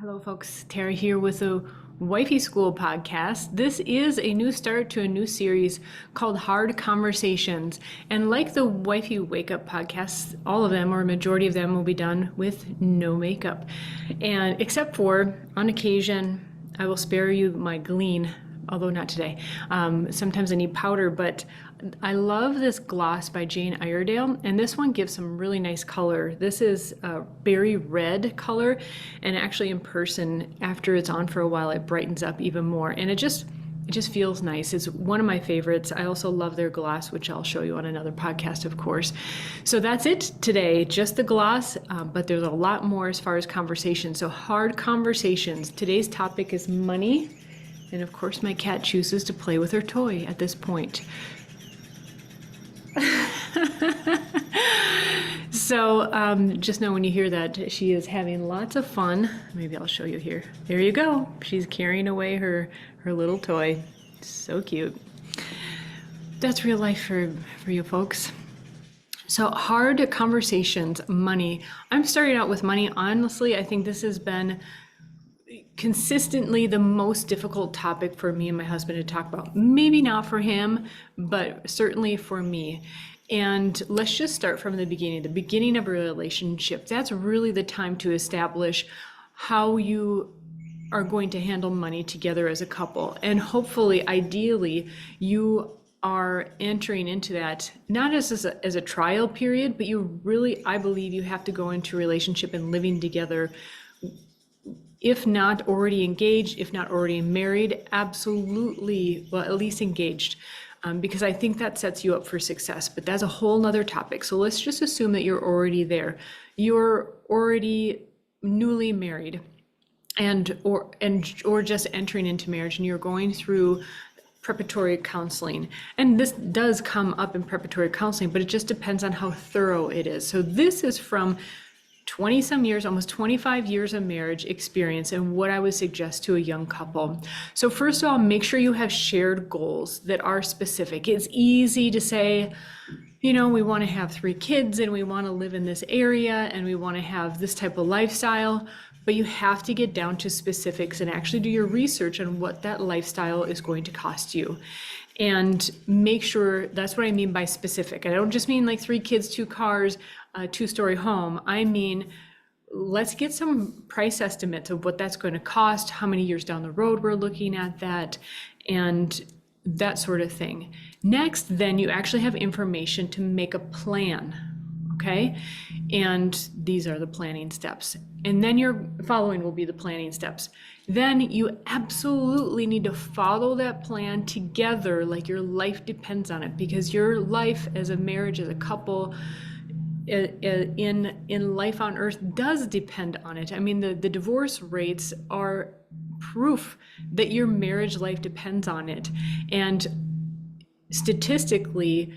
Hello, folks. Tara here with the Wifey School Podcast. This is a new start to a new series called Hard Conversations. And like the Wifey Wake Up podcasts, all of them or a majority of them will be done with no makeup. And except for, on occasion, I will spare you my glean, although not today. Sometimes I need powder, but I love this gloss by Jane Iredale, and this one gives some really nice color. This is a berry red color, and actually in person, after it's on for a while, it brightens up even more, and it just feels nice. It's one of my favorites. I also love their gloss, which I'll show you on another podcast, of course. So that's it today, just the gloss, but there's a lot more as far as conversation. So hard conversations. Today's topic is money. And of course, my cat chooses to play with her toy at this point. So just know when you hear that, she is having lots of fun. Maybe I'll show you here. There you go. She's carrying away her little toy. So cute. That's real life for you folks. So hard conversations, money. I'm starting out with money. Honestly, I think this has been consistently the most difficult topic for me and my husband to talk about. Maybe not for him, but certainly for me. And let's just start from the beginning of a relationship. That's really the time to establish how you are going to handle money together as a couple. And hopefully, ideally, you are entering into that not as a trial period, but you really, I believe you have to go into a relationship and living together. If not already engaged, if not already married, absolutely, well, at least engaged, because I think that sets you up for success. But that's a whole nother topic. So let's just assume that you're already there. You're already newly married, or just entering into marriage, and you're going through preparatory counseling. And this does come up in preparatory counseling, but it just depends on how thorough it is. So this is from 20 some years, almost 25 years of marriage experience, and what I would suggest to a young couple. So first of all, make sure you have shared goals that are specific. It's easy to say, we want to have 3 kids and we want to live in this area and we want to have this type of lifestyle, but you have to get down to specifics and actually do your research on what that lifestyle is going to cost you. And make sure, that's what I mean by specific. I don't just mean like 3 kids, 2 cars, a 2-story home. I mean, let's get some price estimates of what that's going to cost, how many years down the road we're looking at that, and that sort of thing. Next, then you actually have information to make a plan, okay? And these are the planning steps. And then your following will be the planning steps. Then you absolutely need to follow that plan together like your life depends on it, because your life as a marriage, as a couple, in life on earth does depend on it. I mean, the divorce rates are proof that your marriage life depends on it. And statistically,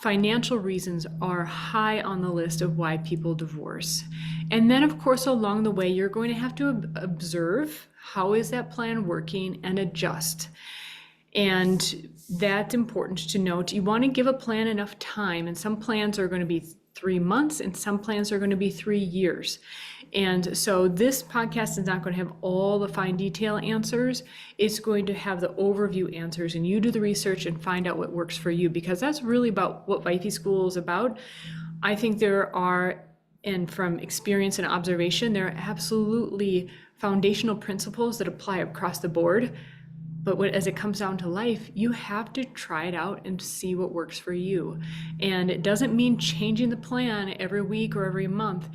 financial reasons are high on the list of why people divorce. And then, of course, along the way, you're going to have to observe how is that plan working and adjust. And that's important to note. You want to give a plan enough time, and some plans are going to be 3 months and some plans are going to be 3 years. And so this podcast is not going to have all the fine detail answers. It's going to have the overview answers, and you do the research and find out what works for you, because that's really about what Wifey School is about. I think there are, and from experience and observation, there are absolutely foundational principles that apply across the board. But as it comes down to life, you have to try it out and see what works for you. And it doesn't mean changing the plan every week or every month.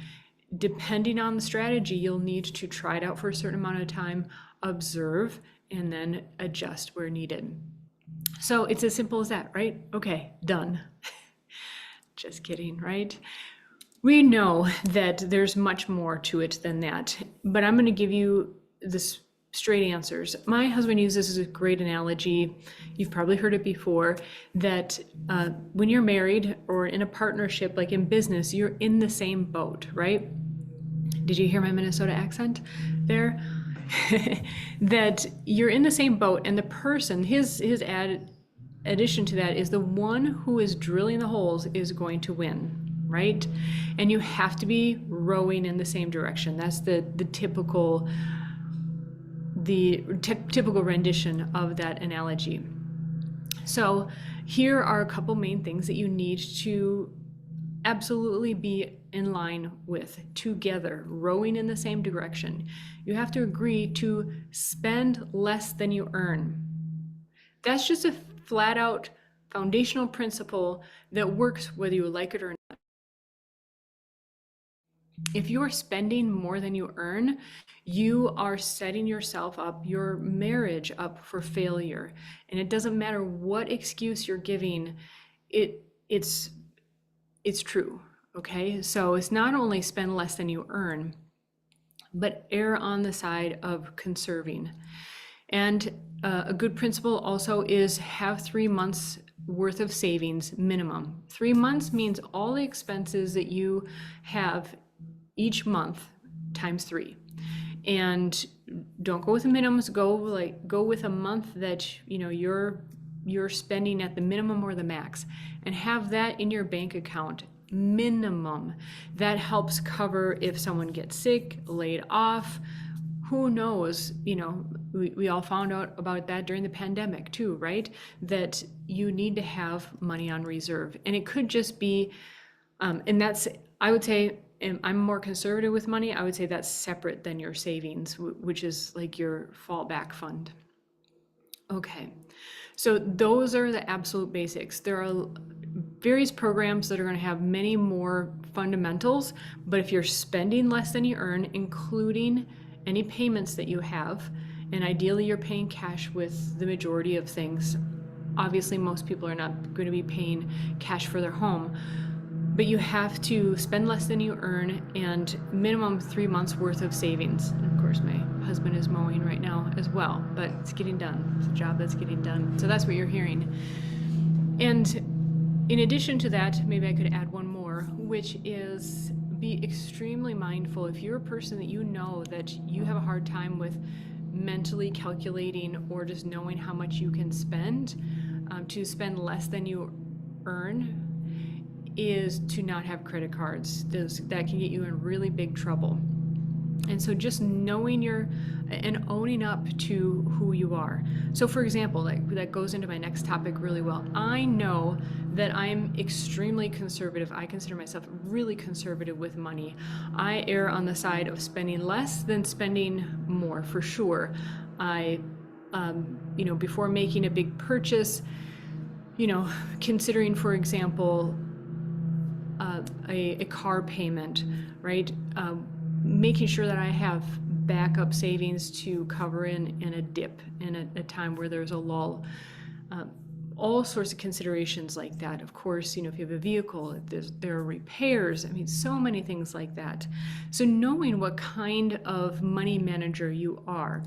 Depending on the strategy, you'll need to try it out for a certain amount of time, observe, and then adjust where needed. So it's as simple as that, right? Okay, done. Just kidding, right? We know that there's much more to it than that, but I'm going to give you this straight answers. My husband uses a great analogy. You've probably heard it before, that when you're married or in a partnership, like in business, you're in the same boat, right? Did you hear my Minnesota accent there? That you're in the same boat, and the person, his addition to that is the one who is drilling the holes is going to win. right? And you have to be rowing in the same direction. That's the typical rendition of that analogy. So here are a couple main things that you need to absolutely be in line with together, rowing in the same direction. You have to agree to spend less than you earn. That's just a flat out foundational principle that works whether you like it or not. If you are spending more than you earn, you are setting yourself up, your marriage up for failure. And it doesn't matter what excuse you're giving, it's true. Okay, so it's not only spend less than you earn, but err on the side of conserving. And a good principle also is have 3 months worth of savings minimum. 3 months means all the expenses that you have each month times 3. And don't go with the minimums, go with a month that you're spending at the minimum or the max, and have that in your bank account minimum. That helps cover if someone gets sick, laid off, who knows, we all found out about that during the pandemic too, right? That you need to have money on reserve. And it could just be, and that's, I would say, I'm more conservative with money. I would say that's separate than your savings, which is like your fallback fund. Okay, so those are the absolute basics. There are various programs that are going to have many more fundamentals, but if you're spending less than you earn, including any payments that you have, and ideally you're paying cash with the majority of things. Obviously, most people are not going to be paying cash for their home, but you have to spend less than you earn and minimum 3 months worth of savings. And of course, my husband is mowing right now as well, but it's getting done. It's a job that's getting done. So that's what you're hearing. And in addition to that, maybe I could add one more, which is be extremely mindful. If you're a person that you know that you have a hard time with mentally calculating or just knowing how much you can spend, to spend less than you earn is to not have credit cards. That can get you in really big trouble. And so just knowing and owning up to who you are. So for example, that goes into my next topic really well. I know that I'm extremely conservative. I consider myself really conservative with money. I err on the side of spending less than spending more, for sure. I, before making a big purchase, considering, for example, a car payment, right? Making sure that I have backup savings to cover in a dip, in a time where there's a lull. All sorts of considerations like that. Of course, if you have a vehicle, there are repairs. So many things like that. So knowing what kind of money manager you are.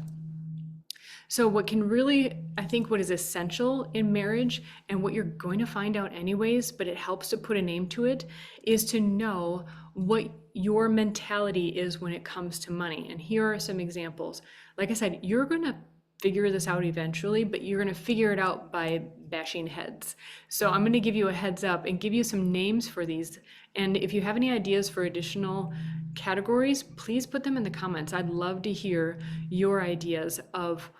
So what is essential in marriage, and what you're going to find out anyways, but it helps to put a name to it, is to know what your mentality is when it comes to money. And here are some examples. Like I said, you're going to figure this out eventually, but you're going to figure it out by bashing heads. So I'm going to give you a heads up and give you some names for these. And if you have any ideas for additional categories, please put them in the comments. I'd love to hear your ideas of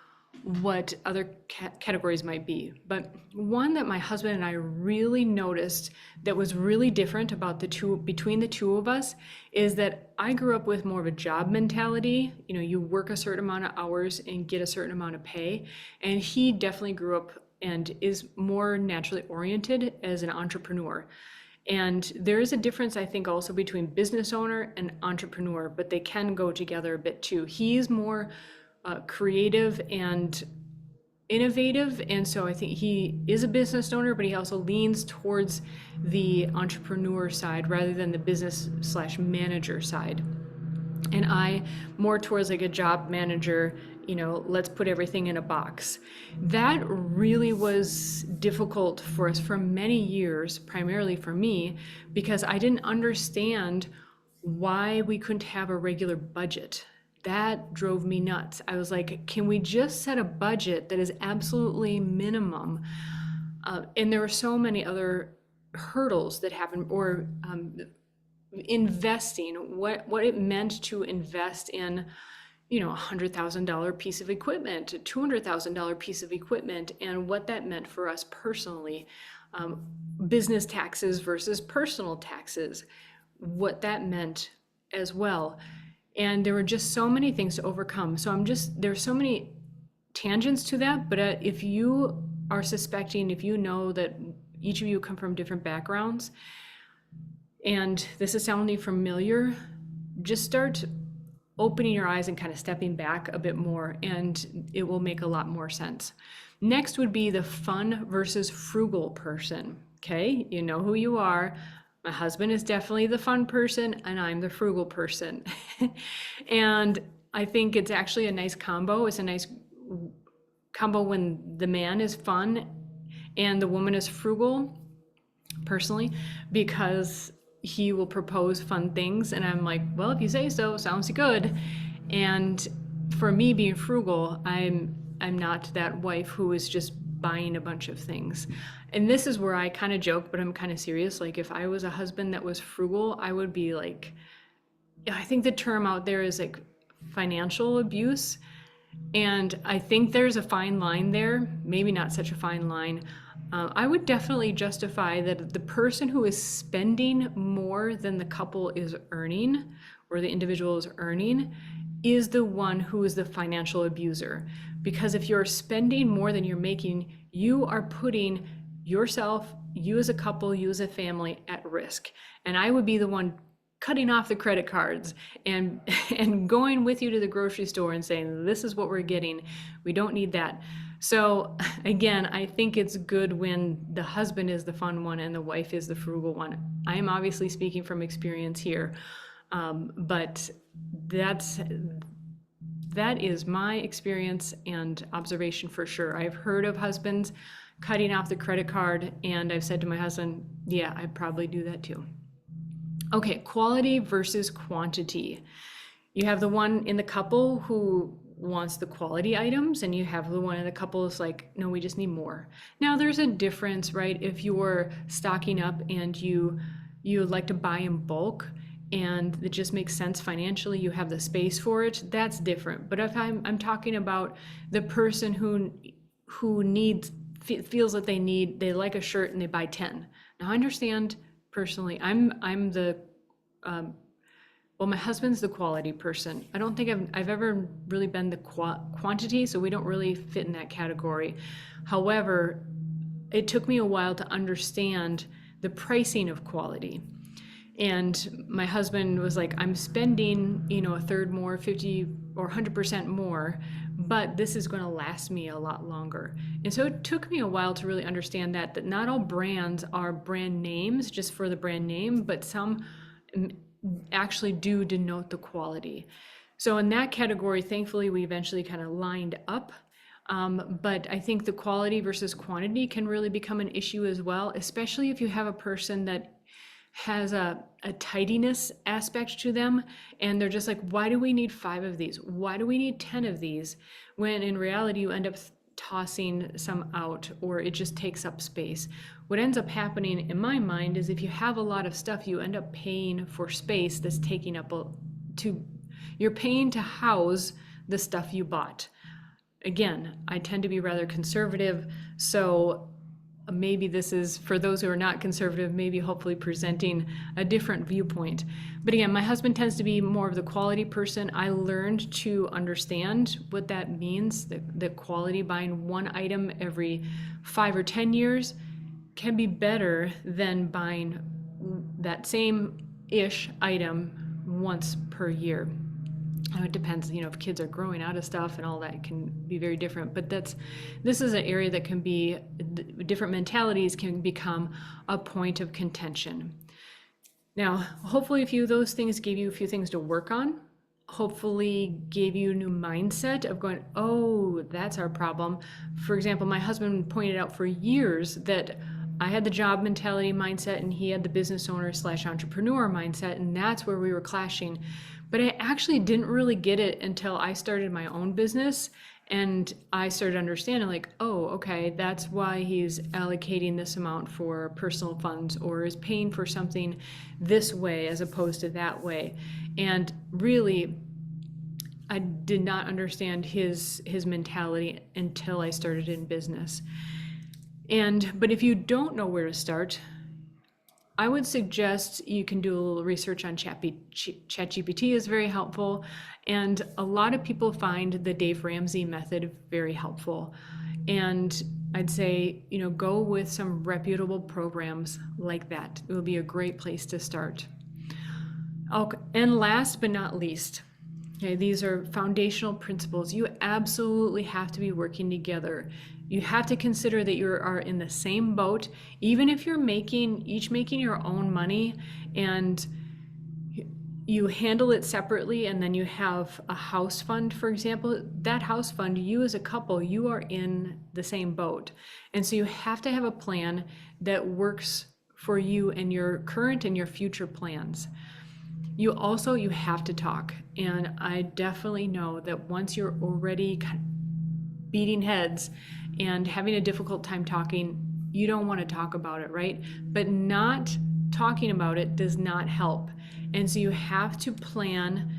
what other categories might be. But one that my husband and I really noticed that was really different between the two of us is that I grew up with more of a job mentality. You work a certain amount of hours and get a certain amount of pay. And he definitely grew up and is more naturally oriented as an entrepreneur. And there is a difference, I think, also between business owner and entrepreneur, but they can go together a bit too. He's more creative and innovative, and so I think he is a business owner, but he also leans towards the entrepreneur side rather than the business/manager side. And I more towards like a job manager, let's put everything in a box. That really was difficult for us for many years, primarily for me, because I didn't understand why we couldn't have a regular budget. That drove me nuts. I was like, can we just set a budget that is absolutely minimum? And there were so many other hurdles that happen, or investing, what it meant to invest in, $100,000 piece of equipment, a $200,000 piece of equipment, and what that meant for us personally. Business taxes versus personal taxes, what that meant as well. And there were just so many things to overcome. So there's so many tangents to that, but if you are suspecting, if you know that each of you come from different backgrounds, and this is sounding familiar, just start opening your eyes and kind of stepping back a bit more, and it will make a lot more sense. Next would be the fun versus frugal person. Okay, you know who you are. My husband is definitely the fun person, and I'm the frugal person. And I think it's actually a nice combo. It's a nice combo when the man is fun and the woman is frugal, personally, because he will propose fun things, and I'm like, well, if you say so, sounds good. And for me, being frugal, I'm not that wife who is just buying a bunch of things. And this is where I kind of joke, but I'm kind of serious. Like, if I was a husband that was frugal, I would be like, I think the term out there is like financial abuse. And I think there's a fine line there, maybe not such a fine line. I would definitely justify that the person who is spending more than the couple is earning, or the individual is earning, is the one who is the financial abuser. Because if you're spending more than you're making, you are putting yourself, you as a couple, you as a family at risk. And I would be the one cutting off the credit cards and going with you to the grocery store and saying, this is what we're getting. We don't need that. So again, I think it's good when the husband is the fun one and the wife is the frugal one. I am obviously speaking from experience here, but that is my experience and observation for sure. I've heard of husbands cutting off the credit card, and I've said to my husband, yeah, I'd probably do that too. Okay, quality versus quantity. You have the one in the couple who wants the quality items, and you have the one in the couple who's like, no, we just need more. Now there's a difference, right? If you're stocking up and you like to buy in bulk, and it just makes sense financially, you have the space for it, that's different. But if I'm talking about the person who feels that they like a shirt and they buy 10. Now I understand personally, I'm the my husband's the quality person. I don't think I've ever really been the quantity, so we don't really fit in that category. However, it took me a while to understand the pricing of quality. And my husband was like, I'm spending, a third more, 50 or 100% more, but this is going to last me a lot longer. And so it took me a while to really understand that not all brands are brand names just for the brand name, but some actually do denote the quality. So in that category, thankfully, we eventually kind of lined up. But I think the quality versus quantity can really become an issue as well, especially if you have a person that has a tidiness aspect to them, and they're just like, why do we need 5 of these? Why do we need 10 of these? When in reality, you end up tossing some out, or it just takes up space. What ends up happening in my mind is if you have a lot of stuff, you end up paying for space that's taking up you're paying to house the stuff you bought. Again, I tend to be rather conservative, so maybe this is, for those who are not conservative, maybe hopefully presenting a different viewpoint. But again, my husband tends to be more of the quality person. I learned to understand what that means, that quality, buying one item every 5 or 10 years can be better than buying that same-ish item once per year. It depends, if kids are growing out of stuff and all that, can be very different. But this is an area that can be, different mentalities can become a point of contention. Now, hopefully a few of those things gave you a few things to work on. Hopefully gave you a new mindset of going, oh, that's our problem. For example, my husband pointed out for years that I had the job mentality mindset and he had the business owner / entrepreneur mindset, and that's where we were clashing. But I actually didn't really get it until I started my own business And I started understanding like, oh, okay, that's why he's allocating this amount for personal funds or is paying for something this way as opposed to that way. And really, I did not understand his mentality until I started in business. But if you don't know where to start, I would suggest you can do a little research on ChatGPT is very helpful. And a lot of people find the Dave Ramsey method very helpful. And I'd say, go with some reputable programs like that. It will be a great place to start. Okay. And last but not least, okay, these are foundational principles. You absolutely have to be working together. You have to consider that you are in the same boat, even if you're each making your own money and you handle it separately, and then you have a house fund, for example. That house fund, you as a couple, you are in the same boat. And so you have to have a plan that works for you and your current and your future plans. You have to talk. And I definitely know that once you're already beating heads and having a difficult time talking, you don't want to talk about it, right? But not talking about it does not help. And so you have to plan.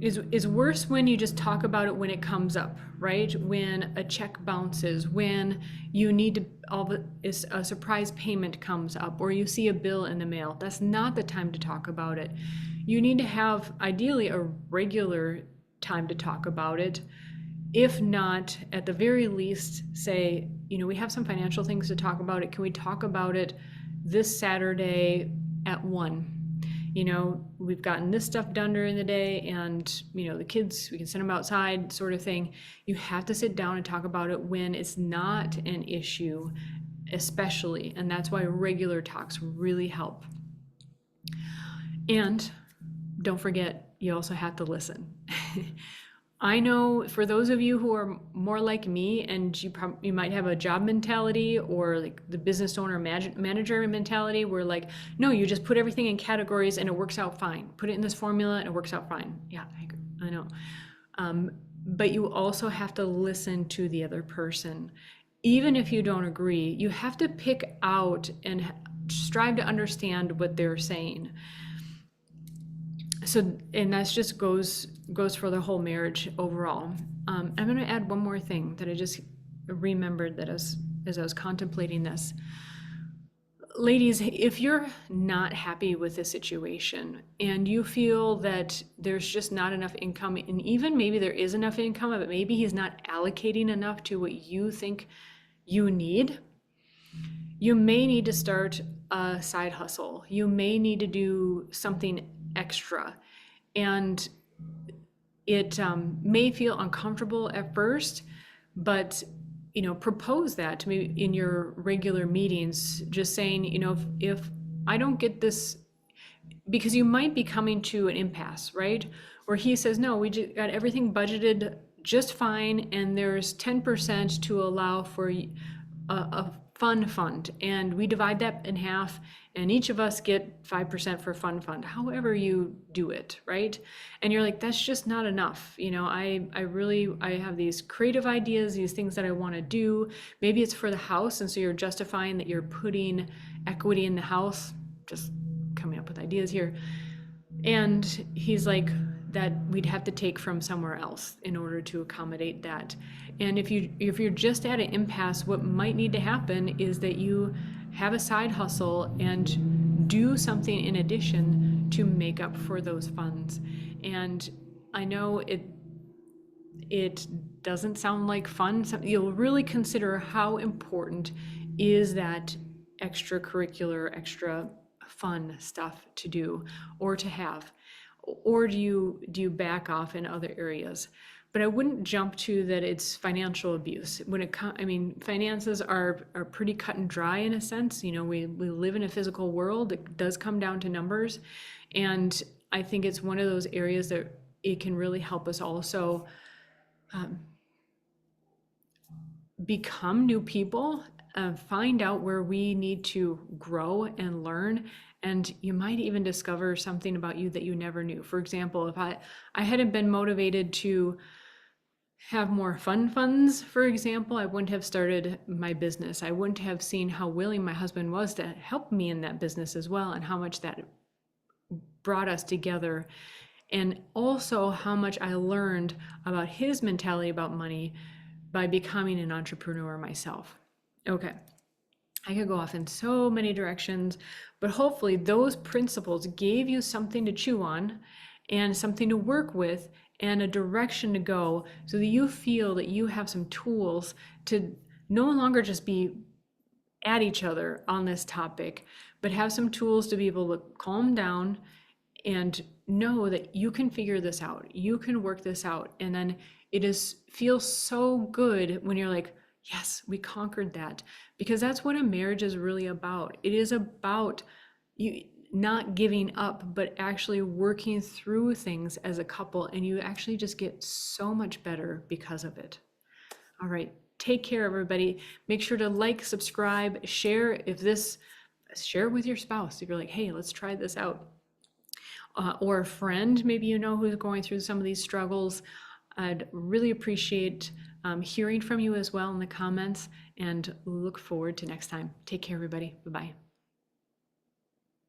Is worse when you just talk about it when it comes up, right? When a check bounces, when you need to, a surprise payment comes up, or you see a bill in the mail. That's not the time to talk about it. You need to have, ideally, a regular time to talk about it. If not, at the very least, say, we have some financial things to talk about it. Can we talk about it this Saturday at 1? We've gotten this stuff done during the day, and, the kids, we can send them outside, sort of thing. You have to sit down and talk about it when it's not an issue, especially. And that's why regular talks really help. And don't forget, you also have to listen. I know for those of you who are more like me, and you might have a job mentality or like the business owner manager mentality, where like, no, you just put everything in categories and it works out fine. Put it in this formula and it works out fine. Yeah, I agree. I know. But you also have to listen to the other person. Even if you don't agree, you have to pick out and strive to understand what they're saying. So, and that just goes for the whole marriage overall. I'm going to add one more thing that I just remembered that as I was contemplating this. Ladies, if you're not happy with the situation and you feel that there's just not enough income, and even maybe there is enough income, but maybe he's not allocating enough to what you think you need, you may need to start a side hustle. You may need to do something extra. And it may feel uncomfortable at first, but propose that to me in your regular meetings, just saying, if I don't get this, because you might be coming to an impasse, right? Where he says, no, we just got everything budgeted just fine, and there's 10% to allow for a fund, and we divide that in half, and each of us get 5% for fund, however you do it, right? And you're like, that's just not enough. I have these creative ideas, these things that I want to do. Maybe it's for the house, and so you're justifying that you're putting equity in the house, just coming up with ideas here. And he's like, that we'd have to take from somewhere else in order to accommodate that. And if you're just at an impasse, what might need to happen is that you have a side hustle and do something in addition to make up for those funds. And I know it doesn't sound like fun. You'll really consider how important is that extracurricular, extra fun stuff to do or to have. Or do you back off in other areas? But I wouldn't jump to that it's financial abuse. Finances are pretty cut and dry in a sense. We live in a physical world. It does come down to numbers. And I think it's one of those areas that it can really help us also become new people, find out where we need to grow and learn. And you might even discover something about you that you never knew. For example, if I hadn't been motivated to have more funds, for example, I wouldn't have started my business. I wouldn't have seen how willing my husband was to help me in that business as well, and how much that brought us together. And also how much I learned about his mentality about money by becoming an entrepreneur myself. Okay. I could go off in so many directions, but hopefully those principles gave you something to chew on and something to work with and a direction to go, so that you feel that you have some tools to no longer just be at each other on this topic, but have some tools to be able to calm down and know that you can figure this out. You can work this out. And then feels so good when you're like, yes, we conquered that. Because that's what a marriage is really about. It is about you not giving up, but actually working through things as a couple, and you actually just get so much better because of it. All right, take care, everybody. Make sure to like, subscribe, share share with your spouse. If you're like, hey, let's try this out. Or a friend, maybe you know, who's going through some of these struggles. I'd really appreciate hearing from you as well in the comments, and look forward to next time. Take care, everybody. Bye-bye.